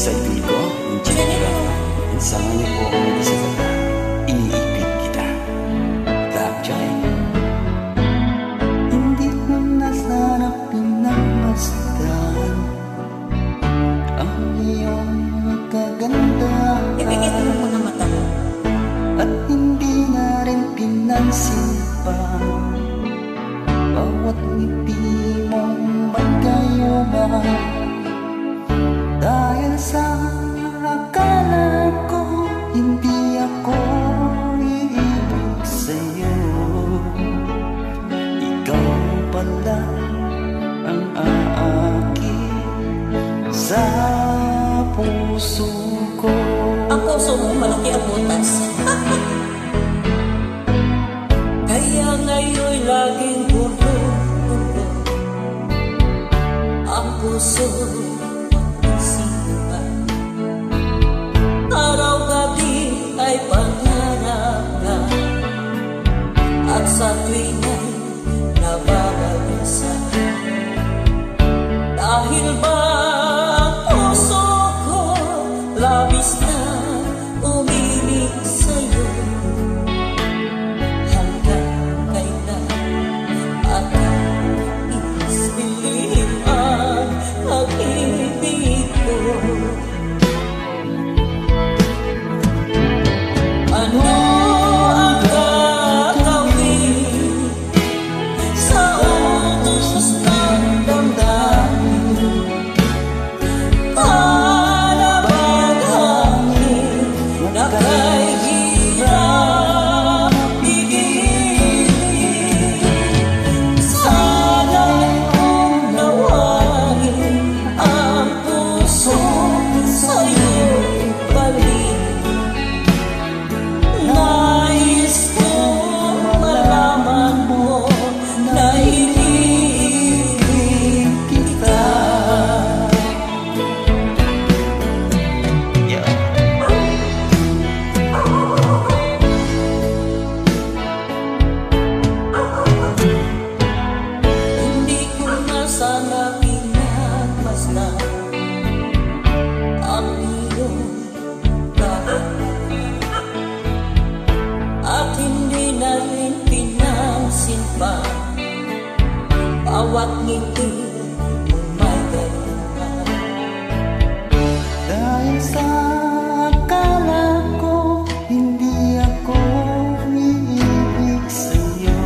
Sa ibig ko, Angelica, sama niyo po ako mag-isagata. Iniipit kita. Love Joy. Hindi ko na sana pinagmasdan ang iyong kagandahan. Ipikit mo muna mata mo. At hindi na rin pinansin pa bawat ngiti mong magkayuba. Dahil sa akala ko hindi ako iibig sa'yo, ikaw pala ang aakit sa puso ko. Ang puso mo malaki ang butas. Kaya ngayon'y laging gulo ang puso. Araw-gabi ay pangarap na, at sa tuwing ay nababalisa. Dahil ba ang puso ko labis na umilig sa'yo, hanggang kailan aking isilip ang pag-ibig ko. Ano ang gagawin sa utos ng damdamin? Para bang hangin na kay hirap igigil? Sana'y unawain ang puso sa'yo'y balik. Nais kong malaman mo na iniibig kita. Hindi ko na sana pinagmasdan ang iyong kagandahan, at hindi na rin pinansin pa bawat ngiti mong may ganyan. Dahil sa akala ko hindi ako iibig sa'yo,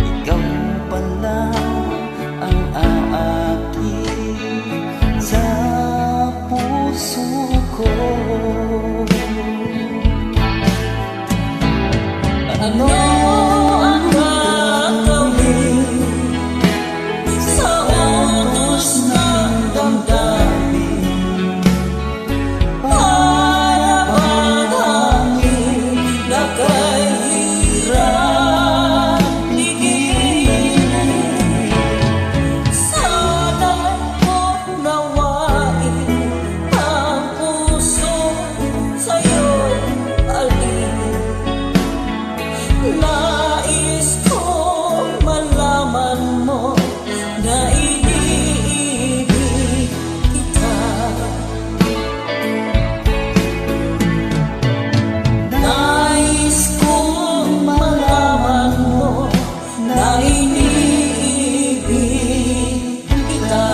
ikaw pala ang aakit sa puso ko. Ano ang gagawin sa utos ng damdamin? Para bang hangin na kay hirap igigil? Sana'y unawain ang puso sa'yo'y alin. Nais kong malaman mo na iniibig kita. Nais kong malaman mo na iniibig kita.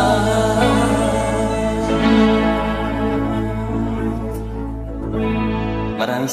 Maraming